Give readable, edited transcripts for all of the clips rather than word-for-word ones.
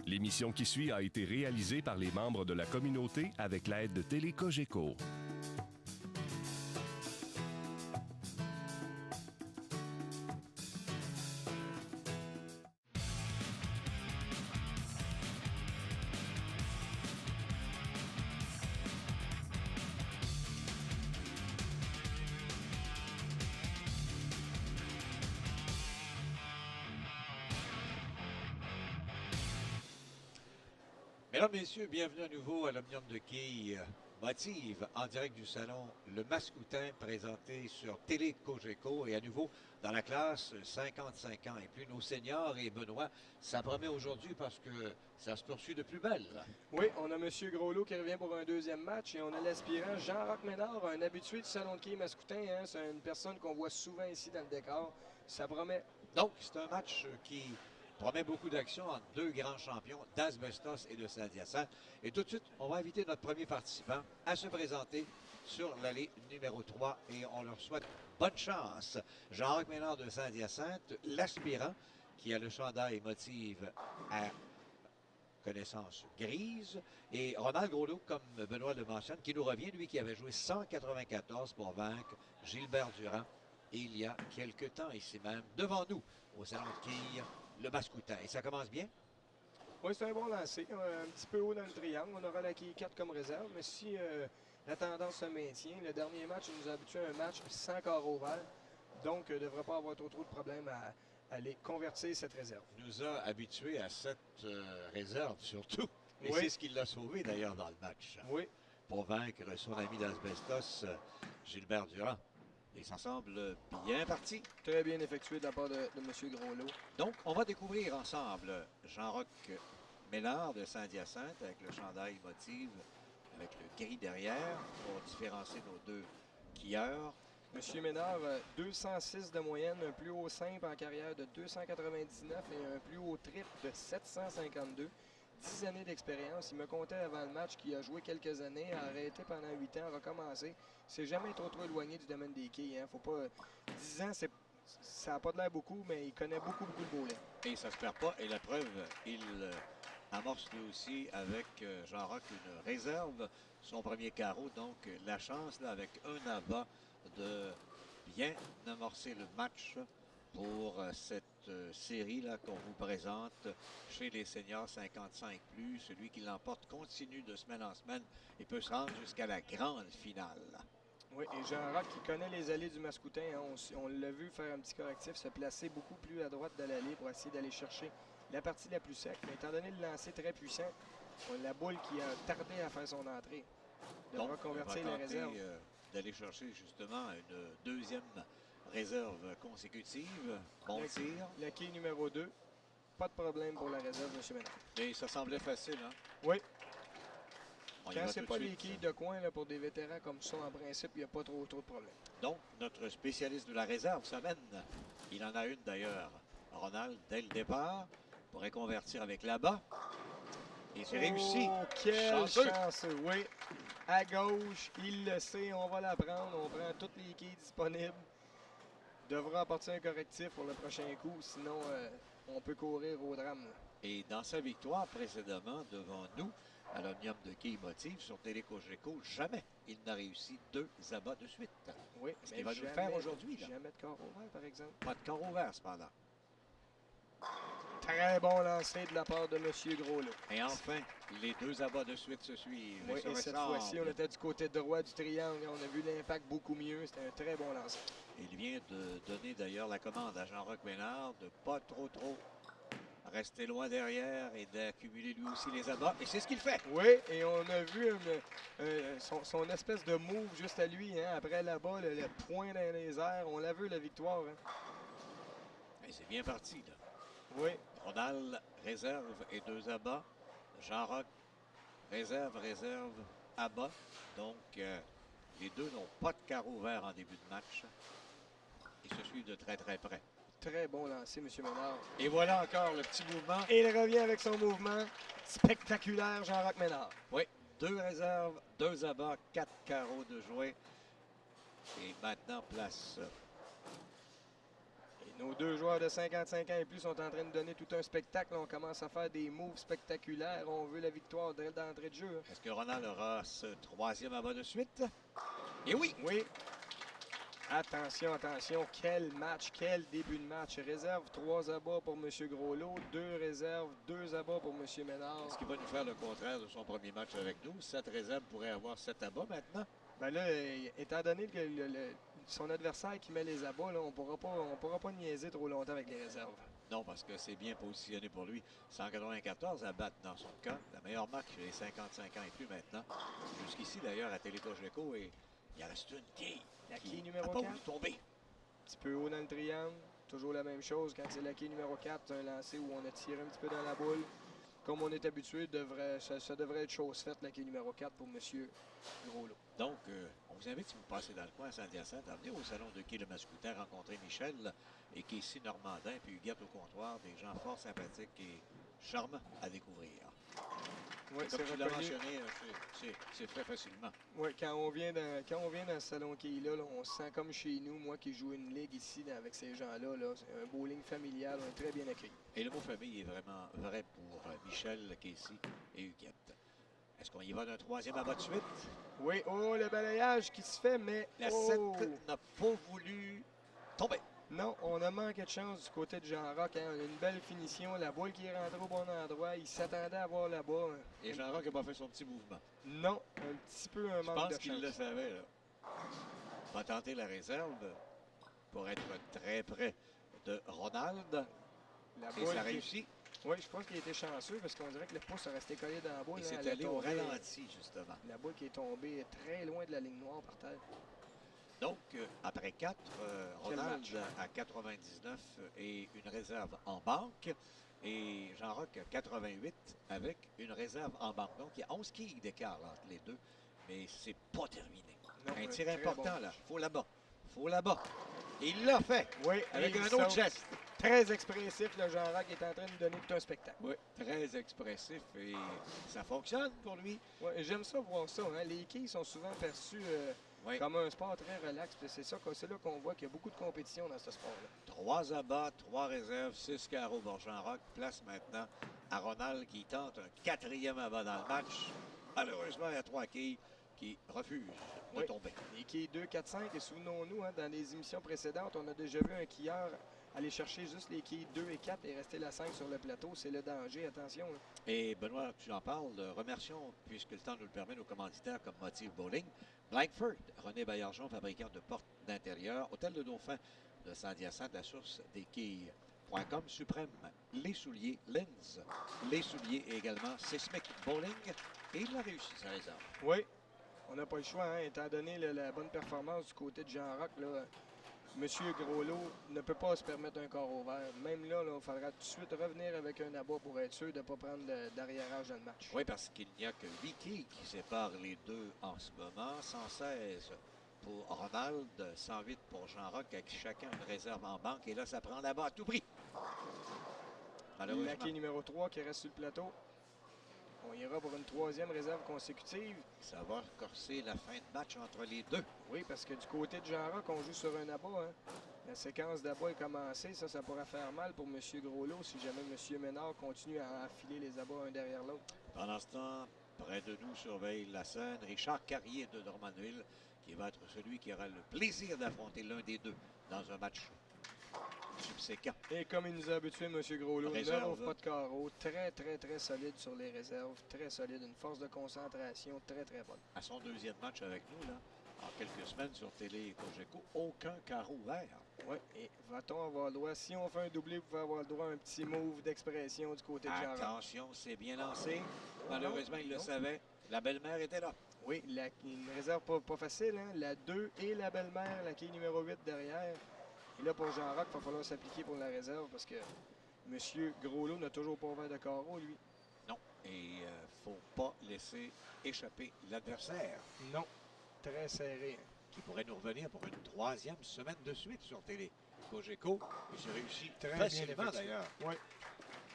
L'émission qui suit a été réalisée par les membres de la communauté avec l'aide de Télé Cogeco. Mesdames, Messieurs, bienvenue à nouveau à l'Omnium de Quilles Motive en direct du salon Le Mascoutin présenté sur Télé Cogeco et à nouveau dans la classe 55 ans et plus. Nos seniors et Benoît, ça promet aujourd'hui parce que ça se poursuit de plus belle. Oui, on a M. Groslot qui revient pour un deuxième match et on a l'aspirant Jean-Roch Ménard, un habitué du salon de Quilles Mascoutin. Hein, c'est une personne qu'on voit souvent ici dans le décor. Ça promet. Donc, c'est un match qui promet beaucoup d'action entre deux grands champions d'Asbestos et de Saint-Hyacinthe. Et tout de suite, on va inviter notre premier participant à se présenter sur l'allée numéro 3 et on leur souhaite bonne chance. Jean-Roch Ménard de Saint-Hyacinthe, l'aspirant qui a le chandail motive à connaissance grise. Et Ronald Groslot, comme Benoît le mentionne, qui nous revient, lui qui avait joué 194 pour vaincre Gilbert Durand il y a quelques temps, ici même, devant nous, au salon de Quilles, le Mascoutin. Et ça commence bien? Oui, c'est un bon lancer. Un petit peu haut dans le triangle. On aura la quille 4 comme réserve. Mais si la tendance se maintient, le dernier match nous a habitué à un match sans carreau vert. Donc, il ne devrait pas avoir trop de problèmes à aller convertir cette réserve. Nous a habitués à cette réserve, surtout. Et Oui. c'est ce qui l'a sauvé, d'ailleurs, dans le match. Oui. Pour vaincre son ami d'Asbestos, Gilbert Durand. Et ça semble bien parti. Très bien effectué de la part de M. Groslot. Donc, on va découvrir ensemble Jean-Roch Ménard de Saint-Hyacinthe avec le chandail motive, avec le gris derrière pour différencier nos deux quilleurs. M. Ménard, 206 de moyenne, un plus haut simple en carrière de 299 et un plus haut triple de 752. 10 années d'expérience. Il me comptait avant le match qu'il a joué quelques années, a arrêté pendant 8 ans, a recommencé. C'est jamais trop éloigné du domaine des quilles. Hein. Faut pas... 10 ans, ça n'a pas de l'air beaucoup, mais il connaît beaucoup le bowling. Et ça se perd pas. Et la preuve, il amorce lui aussi avec Jean-Roch une réserve, son premier carreau. Donc, la chance, là, avec un abat, de bien amorcer le match pour cette série là qu'on vous présente chez les seniors 55+. Celui qui l'emporte continue de semaine en semaine et peut se rendre jusqu'à la grande finale. Oui, et Jean-Roch qui connaît les allées du Mascoutin, hein, on l'a vu faire un petit correctif, se placer beaucoup plus à droite de l'allée pour essayer d'aller chercher la partie la plus sec. Mais étant donné le lancer très puissant, la boule qui a tardé à faire son entrée devra convertir les réserves. D'aller chercher justement une deuxième réserve consécutive. Bon tir. La quille numéro 2. Pas de problème pour la réserve, M. Ménard. Et ça semblait facile, hein? Oui. On Quand c'est pas les quilles de coin là, pour des vétérans comme ça, en principe, il n'y a pas trop de problème. Donc, notre spécialiste de la réserve s'amène. Il en a une d'ailleurs. Ronald, dès le départ, pourrait convertir avec là-bas. Et c'est réussi. Oh, quel chanceux. Oui. À gauche, il le sait, on va la prendre. On prend toutes les quilles disponibles. Devra apporter un correctif pour le prochain coup, sinon on peut courir au drame. Là. Et dans sa victoire précédemment devant nous, à l'Omnium de Quilles Motive sur Télé Cogeco, jamais il n'a réussi 2 abats de suite. Oui, ce qu'il va nous faire aujourd'hui. Jamais de corps ouvert, par exemple. Pas de corps ouvert, cependant. Très bon lancer de la part de M. Groslot. Et enfin, les 2 abats de suite se suivent. Oui, et cette fois-ci, on était du côté droit du triangle. On a vu l'impact beaucoup mieux. C'était un très bon lancer. Il vient de donner d'ailleurs la commande à Jean-Roch Ménard de pas trop rester loin derrière et d'accumuler lui aussi les abats. Et c'est ce qu'il fait. Oui, et on a vu son espèce de move juste à lui. Hein, après là-bas, le point dans les airs. On l'a vu, la victoire. Hein. Et c'est bien parti, là. Oui. Ronald, réserve et 2 abats. Jean-Roch, réserve, abat. Donc, les deux n'ont pas de carreau vert en début de match. Ils se suivent de très près. Très bon lancer, M. Ménard. Et voilà encore le petit mouvement. Et il revient avec son mouvement spectaculaire, Jean-Roch Ménard. Oui, 2 réserves, 2 abats, 4 carreaux de jouer. Et maintenant, place. Nos deux joueurs de 55 ans et plus sont en train de donner tout un spectacle. On commence à faire des moves spectaculaires. On veut la victoire d'entrée de jeu. Est-ce que Ronald aura ce troisième abat de suite? Et oui! Oui. Attention, attention. Quel match, quel début de match. Réserve 3 abats pour M. Groslot. 2 réserves, 2 abats pour M. Ménard. Est-ce qu'il va nous faire le contraire de son premier match avec nous? 7 réserves pourrait avoir 7 abats maintenant. Ben là, étant donné que son adversaire qui met les abats, là, on pourra pas niaiser trop longtemps avec les réserves. Non, parce que c'est bien positionné pour lui. 194 à battre dans son camp. La meilleure marque chez les 55 ans et plus maintenant. Jusqu'ici, d'ailleurs, à Télé-Cogeco, et il en reste une quille. La qui quille n'a numéro pas 4. voulu tomber. Un petit peu haut dans le triangle. Toujours la même chose. Quand c'est la quille numéro 4, c'est un lancer où on a tiré un petit peu dans la boule. Comme on est habitué, ça devrait être chose faite, la quille numéro 4 pour M. Groslot. Donc, on vous invite, si vous passez dans le coin à Saint-Hyacinthe, à venir au salon de quai Le Mascoutin, rencontrer Michel et Casey Normandin, puis Huguette au comptoir, des gens fort sympathiques et charmants à découvrir. Oui, Comme c'est tu l'as reconnu. mentionné, c'est fait facilement. Oui, quand on vient dans ce salon qui est là, on se sent comme chez nous. Moi qui joue une ligue ici avec ces gens-là, c'est un bowling familial, on est très bien accueillis. Et le mot famille est vraiment vrai pour Michel, Casey et Huguette. Est-ce qu'on y va d'un troisième abat de suite? Oui, oh, le balayage qui se fait, mais La oh! 7 n'a pas voulu tomber. Non, on a manqué de chance du côté de Jean-Roch. Hein. On a une belle finition, la boule qui est rentrée au bon endroit. Il s'attendait à voir là-bas. Et Jean-Roch n'a pas fait son petit mouvement. Non, un petit peu un Je manque pense de chance. qu'il le savait. Là. Il va tenter la réserve pour être très près de Ronald. La Et boule ça qui- réussit. Oui, je pense qu'il a été chanceux parce qu'on dirait que le pouce est resté collé dans la boule. Et hein. c'est Elle est allé au tombée- ralenti, justement. La boule qui est tombée très loin de la ligne noire par terre. Donc, après 4, Quel Ronald match. à 99 et une réserve en banque. Et Jean-Roch à 88 avec une réserve en banque. Donc, il y a 11 quilles d'écart entre les deux. Mais c'est pas terminé. Non, Un un tir très important, bon là. match. Faut là-bas. Faut là-bas. Et il l'a fait Oui, avec et un il autre saute. geste. Très expressif, le Jean-Roch est en train de nous donner tout un spectacle. Oui, très expressif et ça fonctionne pour lui. Ouais, j'aime ça voir ça. Hein. Les quilles sont souvent perçues Oui. comme un sport très relax. Puis c'est là qu'on voit qu'il y a beaucoup de compétition dans ce sport-là. 3 abats, 3 réserves, 6 carreaux pour Jean-Roch. Place maintenant à Ronald qui tente un 4e abat dans le match. Malheureusement, il y a 3 quilles qui refusent de Oui. tomber. Les quilles 2, 4, 5, et souvenons-nous, hein, dans les émissions précédentes, on a déjà vu un quilleur aller chercher juste les quilles 2 et 4 et rester la 5 sur le plateau. C'est le danger, attention. Là. Et Benoît, tu en parles, remercions, puisque le temps nous le permet, nos commanditaires comme Motive Bowling, Blackford, René Baillargeon, fabricant de portes d'intérieur, Hôtel de Dauphin de Saint-Hyacinthe, la source des quilles.com, Suprême, les souliers, Lens, les souliers et également Sismic Bowling. Et il a réussi sa réserve. Oui, on n'a pas le choix, hein, étant donné la bonne performance du côté de Jean-Roch. M. Groslot ne peut pas se permettre un corps ouvert. Même là, il faudra tout de suite revenir avec un abat pour être sûr de ne pas prendre d'arriérage dans le match. Oui, parce qu'il n'y a que 8 quilles qui séparent les deux en ce moment. 116 pour Ronald, 108 pour Jean-Roch, avec chacun une réserve en banque. Et là, ça prend là-bas à tout prix. Malheureusement. La quille numéro 3 qui reste sur le plateau. On ira pour une 3e réserve consécutive. Ça va corser la fin de match entre les deux. Oui, parce que du côté de Jean-Roch, on joue sur un abat. Hein. La séquence d'abats est commencée. Ça pourrait faire mal pour M. Groslot si jamais M. Ménard continue à enfiler les abats un derrière l'autre. Pendant ce temps, près de nous surveille la scène Richard Carrier de Drummondville, qui va être celui qui aura le plaisir d'affronter l'un des deux dans un match subséquent. Et comme il nous a habitué, M. Groslot, Réserve. ne rouvre pas de carreau. Très, très, très solide sur les réserves. Très solide. Une force de concentration très, très bonne. À son 2e match avec nous, là, en quelques semaines sur Télé Cogeco, aucun carreau ouvert. Oui, et va-t-on avoir le droit, si on fait un doublé, vous pouvez avoir le droit à un petit move d'expression du côté de Jean-Roch. Attention, c'est bien lancé. Malheureusement, il le non. savait. La belle-mère était là. Oui, une réserve pas facile, hein? La 2 et la belle-mère, la quille numéro 8 derrière. Et là, pour Jean-Roch, il va falloir s'appliquer pour la réserve parce que M. Groslot n'a toujours pas ouvert de carreau, lui. Non. Et faut pas laisser échapper l'adversaire, Non. Très serré. Hein? qui pourrait nous revenir pour une 3e semaine de suite sur Télé Cogeco. Et c'est réussi Très facilement, bien effectué. d'ailleurs. Oui.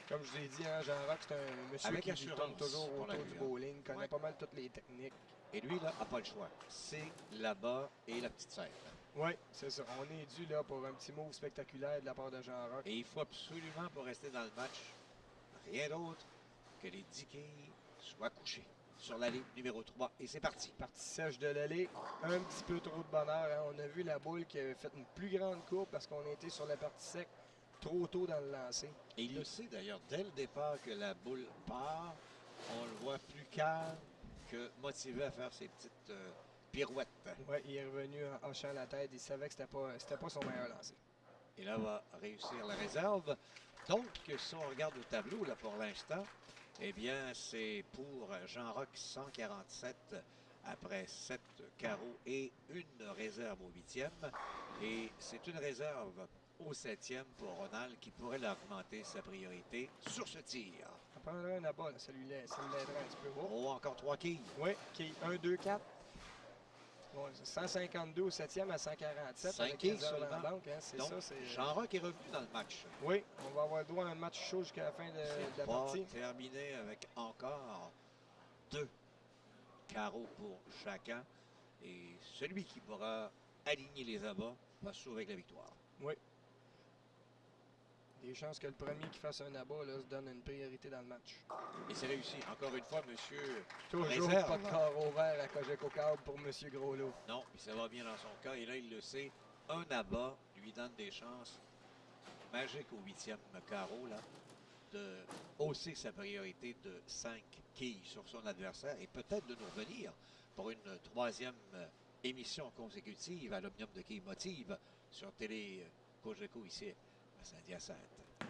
Comme je vous ai dit, hein, Jean-Roch, c'est un monsieur Avec qui assurance tourne toujours pour la autour du vie, bowling, connaît Ouais. pas mal toutes les techniques. Et lui, là, n'a pas le choix. C'est là-bas et la petite serre. Oui, c'est ça. On est dû là pour un petit move spectaculaire de la part de Jean-Roch. Et il faut absolument, pour rester dans le match, rien d'autre que les 10 quilles soient couchées sur l'allée numéro 3. Et c'est parti. Partie sèche de l'allée, un petit peu trop de bonheur. Hein. On a vu la boule qui avait fait une plus grande courbe parce qu'on était sur la partie sec trop tôt dans le lancer. Et il le sait d'ailleurs dès le départ que la boule part. On le voit plus calme que motivé à faire ses petites pirouettes. Oui, il est revenu en hochant la tête. Il savait que c'était pas son meilleur lancer. Et là, va réussir la réserve. Donc, si on regarde le tableau là pour l'instant, eh bien, c'est pour Jean-Roch 147 après 7 carreaux et une réserve au 8e. Et c'est une réserve au 7e pour Ronald qui pourrait l'augmenter sa priorité sur ce tir. Ça prendrait un abat, là, celui-là. Ça l'aiderait un petit peu. Oh. Oh, encore 3 quilles. Oui, qui 1, 2, 4. Bon, 152 au 7e à 147. 5 avec quilles réserve seulement. en banque, hein, c'est Donc, ça. C'est... Jean-Roch est revenu dans le match. Oui, on va avoir droit à un match chaud jusqu'à la fin de la C'est pas partie. terminé avec encore 2 carreaux pour chacun. Et celui qui pourra aligner les abats va se sauver avec la victoire. Oui. Des chances que le premier qui fasse un abat là, se donne une priorité dans le match. Et c'est réussi. Encore une fois, monsieur. Toujours Réserve. pas de carreau vert à Cogeco Câble pour M. Groslot. Non, puis ça va bien dans son cas. Et là, il le sait. Un abat lui donne des chances magiques au 8e carreau, là, de hausser sa priorité de 5 quilles sur son adversaire et peut-être de nous revenir pour une 3e émission consécutive à l'Omnium de quilles motive sur Télé Cogeco ici à Saint-Hyacinthe.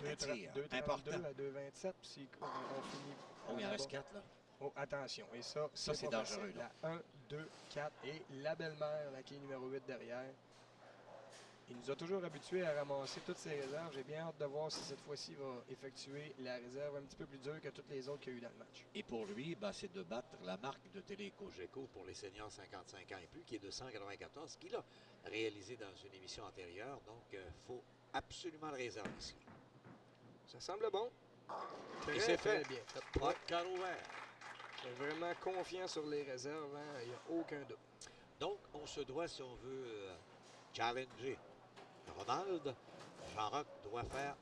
Un tir 2,32 important. à 2,27. Puis si on finit. Oh, il en en reste bas. 4, là. Oh, attention. Et ça c'est pas dangereux, facile. là. La 1, 2, 4 et la belle-mère, la quille numéro 8 derrière. Il nous a toujours habitués à ramasser toutes ses réserves. J'ai bien hâte de voir si cette fois-ci il va effectuer la réserve un petit peu plus dure que toutes les autres qu'il y a eu dans le match. Et pour lui, ben, c'est de battre la marque de Télé Cogeco pour les seniors 55 ans et plus, qui est de 194, qu'il a réalisé dans une émission antérieure. Donc, il faut absolument le réserver ici. Ça semble bon. Et c'est Très fait. bien fait. Pas de carreau vert. Je suis vraiment confiant sur les réserves. Hein. Il n'y a aucun doute. Donc, on se doit, si on veut, challenger Ronald. Jean-Roch doit faire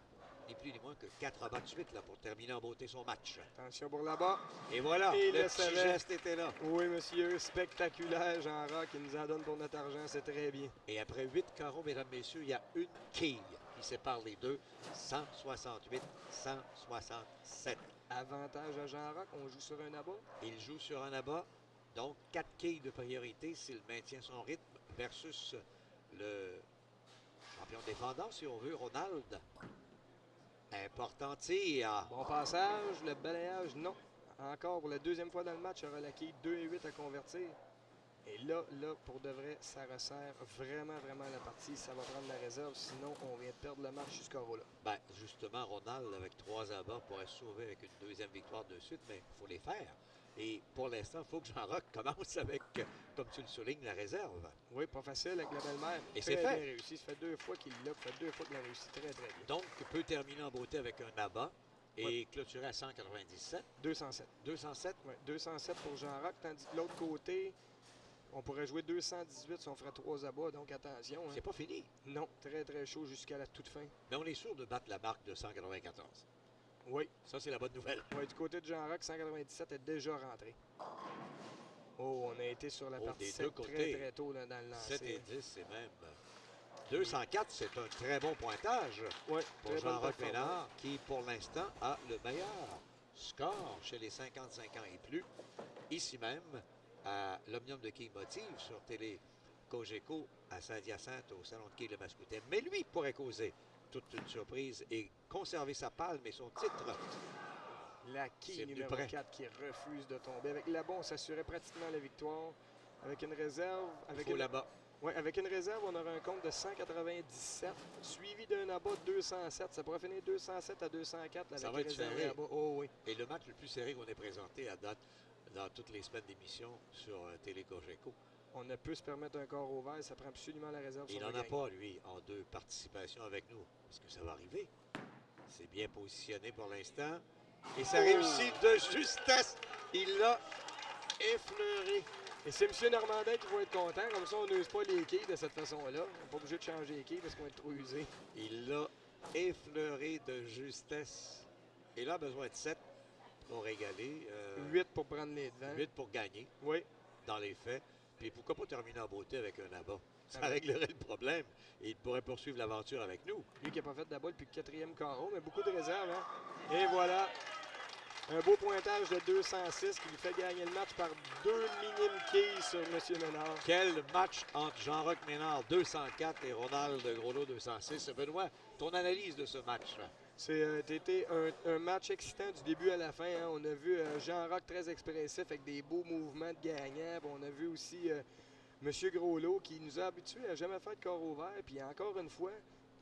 ni plus ni moins que 4 abats de suite là, pour terminer en beauté son match. Attention pour là-bas. Et voilà, Et le le petit savait. geste était là. Oui, monsieur. Spectaculaire, Jean-Roch. Il nous en donne pour notre argent. C'est très bien. Et après 8 carreaux, mesdames, messieurs, il y a une quille qui sépare les deux. 168, 167. Avantage à Jean-Roch. On joue sur un abat. Il joue sur un abat, donc 4 quilles de priorité s'il maintient son rythme versus le champion défendant, si on veut, Ronald. Important tir. Bon passage. Le balayage, non. Encore pour la deuxième fois dans le match, il aura la quille 2 et 8 à convertir. Et là, pour de vrai, ça resserre vraiment la partie. Ça va prendre la réserve, sinon on vient de perdre le match jusqu'au là. Ben, justement, Ronald, avec 3 abats, pourrait se sauver avec une deuxième victoire de suite, mais il faut les faire. Et pour l'instant, il faut que Jean-Roch commence avec, comme tu le soulignes, la réserve. Oui, pas facile avec la belle-mère. Et Très c'est fait. bien réussi. Ça fait 2 fois qu'il l'a, ça fait 2 fois qu'il a réussi très bien. Donc, il peut terminer en beauté avec un abat et clôturer à 197. 207. 207. Oui, 207 pour Jean-Roch, tandis que de l'autre côté, on pourrait jouer 218 si on ferait 3 abats, donc attention. Hein. C'est pas fini. Non, très chaud jusqu'à la toute fin. Mais on est sûr de battre la marque de 194. Oui. Ça, c'est la bonne nouvelle. Oui, du côté de Jean-Roch, 197 est déjà rentré. Oh, on a été sur la Oh, partie des 7 deux côtés. très tôt là, dans le lancer. 7 et 10, c'est même... 204, c'est un très bon pointage Oui, pour Jean-Roch Ménard, qui, pour l'instant, a le meilleur score chez les 55 ans et plus, ici même, à l'Omnium de quilles motive sur Télé Cogeco à Saint-Hyacinthe au Salon de quilles de Mascoutin. Mais lui pourrait causer toute une surprise et conserver sa palme et son titre. La C'est quille venu numéro près. 4 qui refuse de tomber. Avec là-bas, on s'assurait pratiquement la victoire. Avec une réserve... Il faut là-bas. Oui, avec une réserve, on aura un compte de 197, suivi d'un abat de 207. Ça pourrait finir 207 à 204 avec Ça va être réserve serré. et abat. Oh oui. Et le match le plus serré qu'on ait présenté à date dans toutes les semaines d'émission sur Télé Cogeco. On ne peut se permettre un corps au vert. Ça prend absolument la réserve. Il sur n'en le a gain. pas, lui, en 2 participations avec nous. Est-ce que ça va arriver? C'est bien positionné pour l'instant. Et ça réussit de justesse. Il l'a effleuré Et c'est M. Normandin qui va être content. Comme ça, on n'use pas les quilles de cette façon-là. On n'est pas obligé de changer les quilles parce qu'on va être trop usé. Il l'a effleuré de justesse. Il a besoin de 7 pour égaler. 8 pour prendre les devants. 8 pour gagner, Oui. dans les faits. Puis pourquoi pas terminer en beauté avec un abat? Ça Ah oui. réglerait le problème. Et il pourrait poursuivre l'aventure avec nous. Lui qui n'a pas fait d'abat depuis le 4e carreau, mais beaucoup de réserves. Hein? Et voilà. Un beau pointage de 206 qui lui fait gagner le match par 2 minimes quilles sur M. Ménard. Quel match entre Jean-Roch Ménard 204 et Ronald Groslo 206. Benoît, ton analyse de ce match-là? C'était un match excitant du début à la fin. Hein. On a vu Jean-Roch très expressif avec des beaux mouvements de gagnant. Puis on a vu aussi M. Groslot qui nous a habitués à jamais faire de carreau vert. Puis encore une fois,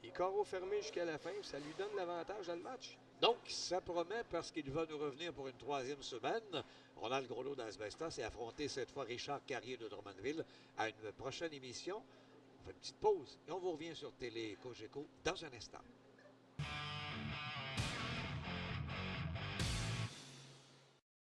les carreaux fermés jusqu'à la fin. Ça lui donne l'avantage dans le match. Donc, ça promet parce qu'il va nous revenir pour une 3e semaine. Ronald Groslo d'Asbestos et affronter cette fois Richard Carrier de Drummondville à une prochaine émission. On fait une petite pause et on vous revient sur Télé Cogeco dans un instant.